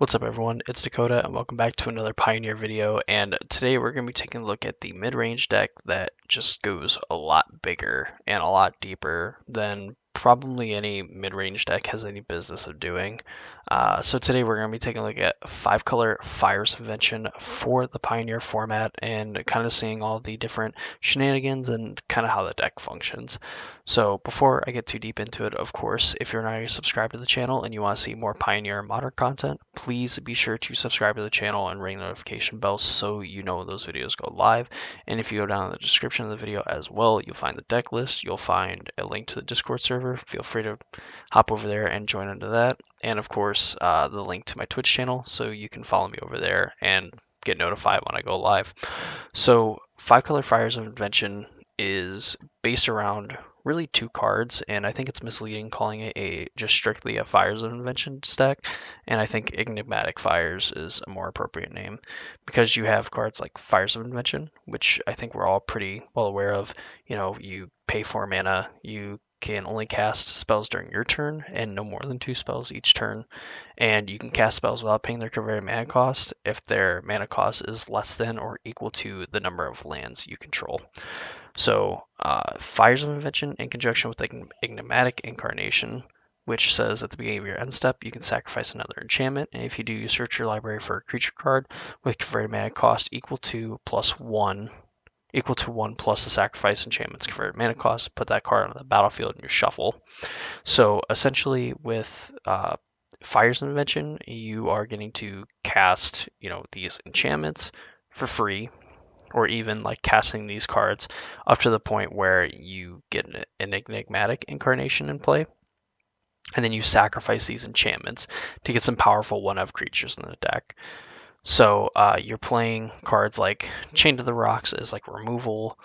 What's up everyone, it's Dakota and welcome back to another Pioneer video, and today we're going to be taking a look at the mid-range deck that just goes a lot bigger and a lot deeper than probably any mid-range deck has any business of doing. So today we're going to be taking a look at 5-color Fire's Invention for the Pioneer format and kind of seeing all the different shenanigans and kind of how the deck functions. So before I get too deep into it, of course, if you're not already subscribed to the channel and you want to see more Pioneer and Modern content, please be sure to subscribe to the channel and ring the notification bell so you know when those videos go live. And if you go down in the description of the video as well, you'll find the deck list, you'll find a link to the Discord server. Feel free to hop over there and join into that. And of course, the link to my Twitch channel so you can follow me over there and get notified when I go live. So 5-color Fires of Invention is based around really 2 cards, and I think it's misleading calling it just strictly a Fires of Invention stack, and I think Enigmatic Fires is a more appropriate name because you have cards like Fires of Invention, which I think we're all pretty well aware of. You know, you pay 4 mana, you can only cast spells during your turn and no more than 2 spells each turn, and you can cast spells without paying their converted mana cost if their mana cost is less than or equal to the number of lands you control. So, Fires of Invention in conjunction with Enigmatic Incarnation, which says at the beginning of your end step, you can sacrifice another enchantment, and if you do, you search your library for a creature card with converted mana cost equal to 1 plus the sacrifice enchantment's converted mana cost. Put that card on the battlefield in your shuffle. So essentially, with Fires of Invention, you are getting to cast, these enchantments for free, or even like casting these cards up to the point where you get an Enigmatic Incarnation in play, and then you sacrifice these enchantments to get some powerful one-of creatures in the deck. So you're playing cards like Chain to the Rocks as like removal.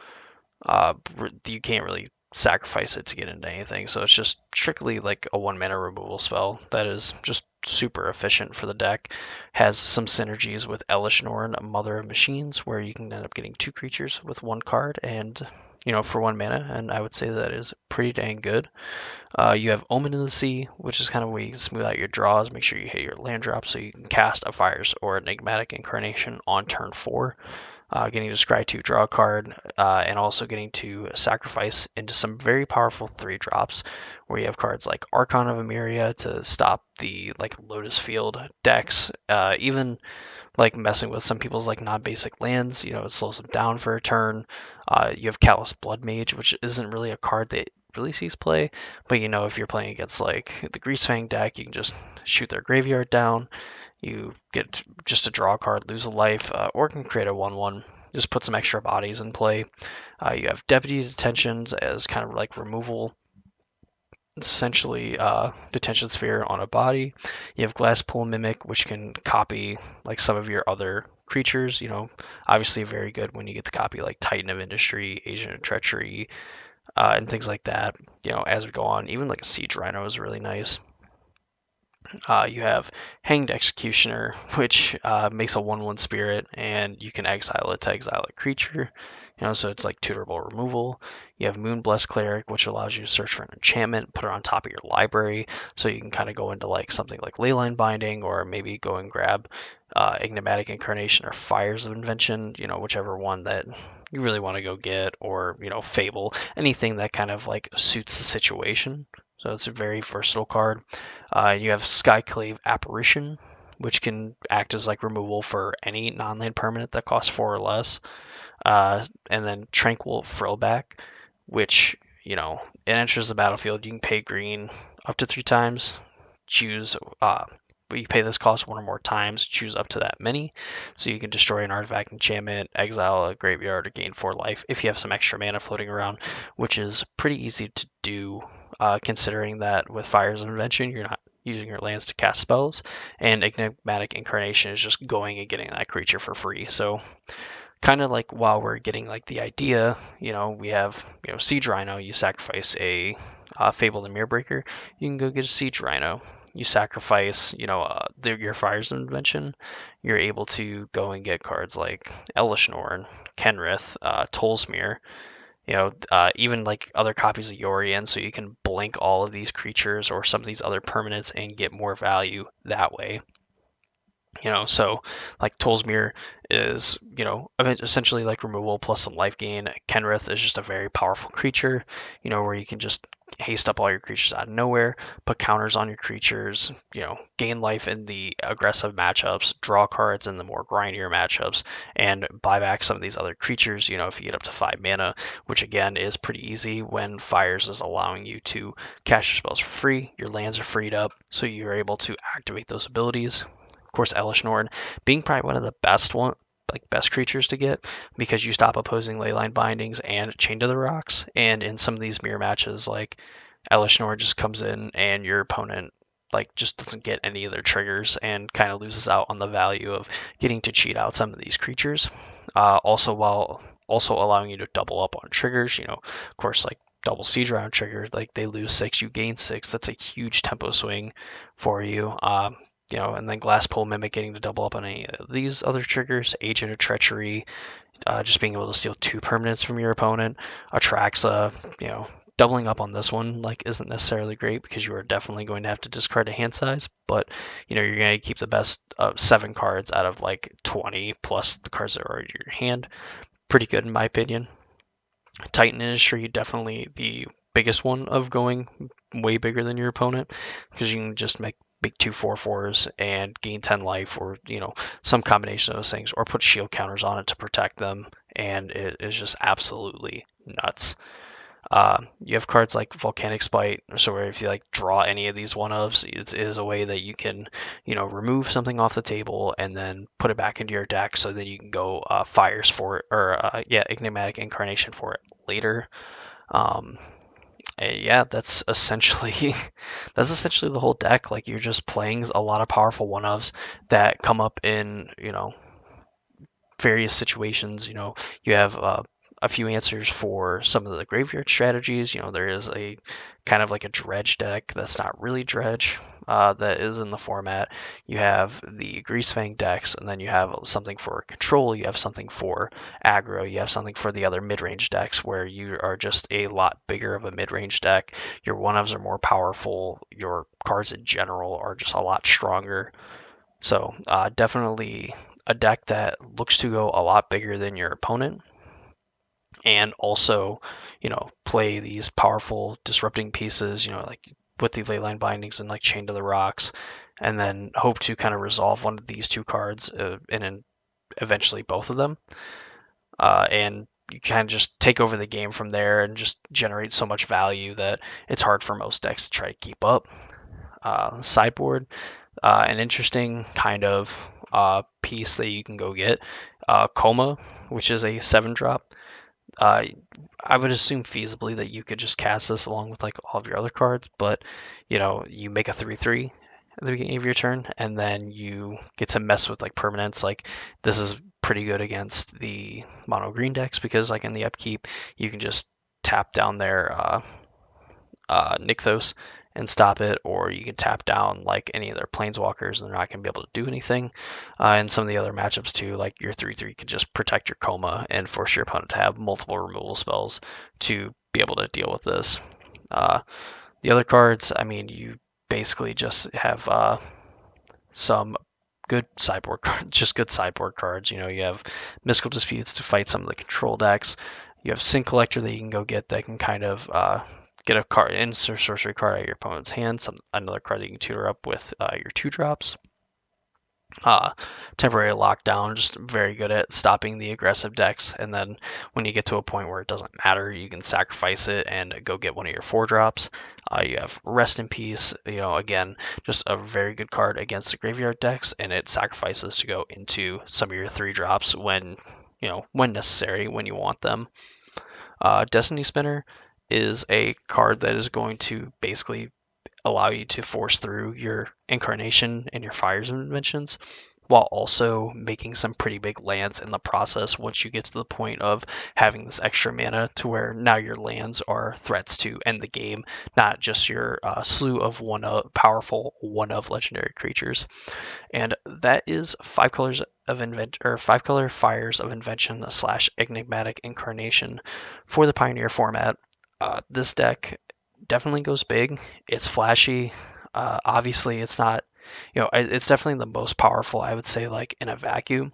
You can't really sacrifice it to get into anything, so it's just strictly like a 1-mana removal spell that is just super efficient for the deck. Has some synergies with Elish Norn, Mother of Machines, where you can end up getting 2 creatures with 1 card and for 1 mana, and I would say that is pretty dang good. You have Omen in the Sea, which is kind of where you can smooth out your draws, make sure you hit your land drop so you can cast a Fires or Enigmatic Incarnation on turn 4. Getting to scry 2, draw a card, and also getting to sacrifice into some very powerful 3-drops, where you have cards like Archon of Emeria to stop the like Lotus Field decks, even like messing with some people's like non-basic lands. It slows them down for a turn. You have Callous Blood Mage, which isn't really a card that really sees play, but if you're playing against like the Greasefang deck, you can just shoot their graveyard down. You get just a draw card, lose a life, or can create a 1/1. Just put some extra bodies in play. You have Deputy Detentions as kind of like removal. It's essentially Detention Sphere on a body. You have Glasspool Mimic, which can copy like some of your other creatures. Obviously very good when you get to copy like Titan of Industry, Agent of Treachery, and things like that. As we go on, even like a Siege Rhino is really nice. You have Hanged Executioner, which makes a 1/1 spirit, and you can exile it to exile a creature. So it's like tutorable removal. You have Moonblessed Cleric, which allows you to search for an enchantment, put it on top of your library, so you can kind of go into like something like Leyline Binding, or maybe go and grab Enigmatic Incarnation or Fires of Invention, whichever one that you really want to go get, or Fable, anything that kind of like suits the situation. So it's a very versatile card. You have Skyclave Apparition, which can act as like removal for any non-land permanent that costs 4 or less. And then Tranquil Frillback, which, it enters the battlefield. You can pay green up to 3 times. Choose, but you pay this cost 1 or more times. Choose up to that many. So you can destroy an artifact, enchantment, exile a graveyard, or gain 4 life if you have some extra mana floating around, which is pretty easy to do. Considering that with Fires of Invention, you're not using your lands to cast spells, and Enigmatic Incarnation is just going and getting that creature for free. So kind of like while we're getting like the idea, we have Siege Rhino. You sacrifice a Fable the Mirrorbreaker, you can go get a Siege Rhino. You sacrifice your Fires of Invention, you're able to go and get cards like Elish Norn, Kenrith, Tolsmere, even like other copies of Yorion, so you can blink all of these creatures or some of these other permanents and get more value that way. So like Tolsmere is, essentially like removal plus some life gain. Kenrith is just a very powerful creature, where you can just haste up all your creatures out of nowhere, put counters on your creatures, gain life in the aggressive matchups, draw cards in the more grindier matchups, and buy back some of these other creatures, if you get up to 5 mana, which again is pretty easy when Fires is allowing you to cast your spells for free. Your lands are freed up, so you're able to activate those abilities. Of course, Elish Norn being probably one of the best creatures to get, because you stop opposing Leyline Bindings and Chain to the Rocks. And in some of these mirror matches, like Elish Norn just comes in and your opponent just doesn't get any of their triggers and kind of loses out on the value of getting to cheat out some of these creatures. While also allowing you to double up on triggers, of course, like double siege round triggers, like they lose 6, you gain 6. That's a huge tempo swing for you. And then Glasspool Mimic getting to double up on any of these other triggers, Agent of Treachery, just being able to steal 2 permanents from your opponent. Atraxa, doubling up on this one isn't necessarily great, because you are definitely going to have to discard a hand size, but you're going to keep the best 7 cards out of 20 plus the cards that are already in your hand. Pretty good in my opinion. Titan Industry, definitely the biggest one of going way bigger than your opponent, because you can just make big 2/4/4s and gain 10 life, or some combination of those things, or put shield counters on it to protect them, and it is just absolutely nuts. You have cards like Volcanic Spite, so where if you draw any of these one-ofs, it is a way that you can remove something off the table and then put it back into your deck, so that you can go Fires for it, or Enigmatic Incarnation for it later. That's essentially the whole deck. You're just playing a lot of powerful one-ofs that come up in various situations. You have a few answers for some of the graveyard strategies. There is a kind of like a dredge deck that's not really dredge that is in the format. You have the Greasefang decks, and then you have something for control, you have something for aggro, you have something for the other mid-range decks, where you are just a lot bigger of a mid-range deck. Your one-ofs are more powerful, your cards in general are just a lot stronger. So definitely a deck that looks to go a lot bigger than your opponent, and also, play these powerful disrupting pieces, with the Leyline Bindings and Chain to the Rocks, and then hope to kind of resolve one of these 2 cards, and then eventually both of them. And you kind of just take over the game from there and just generate so much value that it's hard for most decks to try to keep up. Sideboard, an interesting kind of piece that you can go get. Coma, which is a 7-drop. I would assume feasibly that you could just cast this along with all of your other cards, but you make a 3/3 at the beginning of your turn, and then you get to mess with permanents. This is pretty good against the mono green decks, because in the upkeep you can just tap down their Nykthos and stop it, or you can tap down any of their planeswalkers and they're not going to be able to do anything. And some of the other matchups too, your 3/3 could just protect your Coma and force your opponent to have multiple removal spells to be able to deal with this. The other cards, you basically just have some good sideboard cards, just good sideboard cards. You have Mystical Disputes to fight some of the control decks. You have Sync Collector that you can go get that can kind of get a card, insert sorcery card out of your opponent's hand, another card that you can tutor up with your 2-drops. Temporary Lockdown, just very good at stopping the aggressive decks, and then when you get to a point where it doesn't matter, you can sacrifice it and go get one of your 4-drops. You have Rest in Peace, again, just a very good card against the graveyard decks, and it sacrifices to go into some of your 3-drops when necessary, when you want them. Destiny Spinner is a card that is going to basically allow you to force through your Incarnation and your Fires and Inventions, while also making some pretty big lands in the process once you get to the point of having this extra mana, to where now your lands are threats to end the game, not just your slew of powerful one-of legendary creatures. And that is 5 colors of 5 color Fires of Invention / Enigmatic Incarnation for the Pioneer format. This deck definitely goes big. It's flashy. Obviously, it's not it's definitely the most powerful, I would say, like in a vacuum.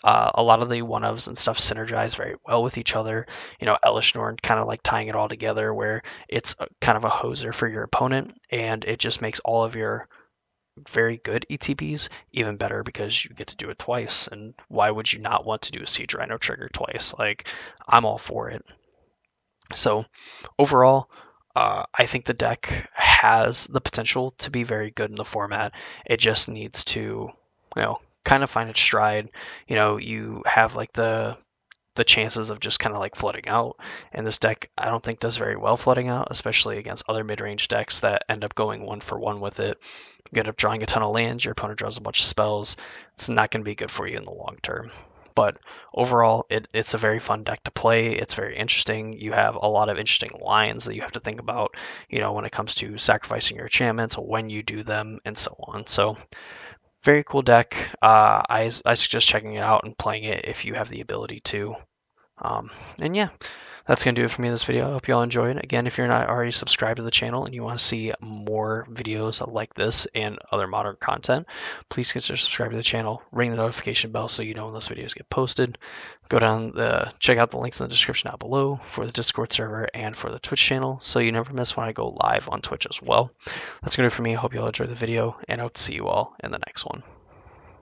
A lot of the one-ofs and stuff synergize very well with each other. Elishnorn kind of like tying it all together where it's kind of a hoser for your opponent, and it just makes all of your very good ETBs even better because you get to do it twice. And why would you not want to do a Siege Rhino trigger twice? Like, I'm all for it. So overall, I think the deck has the potential to be very good in the format. It just needs to, kind of find its stride. You have like the chances of just kind of like flooding out. And this deck, I don't think does very well flooding out, especially against other mid-range decks that end up going 1-for-1 with it. You end up drawing a ton of lands, your opponent draws a bunch of spells. It's not going to be good for you in the long term. But overall, it's a very fun deck to play. It's very interesting. You have a lot of interesting lines that you have to think about, when it comes to sacrificing your enchantments, when you do them, and so on. So very cool deck. I suggest checking it out and playing it if you have the ability to. And yeah, that's going to do it for me in this video. I hope you all enjoyed. Again, if you're not already subscribed to the channel and you want to see more videos like this and other modern content, please consider subscribing to the channel. Ring the notification bell so you know when those videos get posted. Check out the links in the description down below for the Discord server and for the Twitch channel so you never miss when I go live on Twitch as well. That's going to do it for me. I hope you all enjoyed the video, and I hope to see you all in the next one.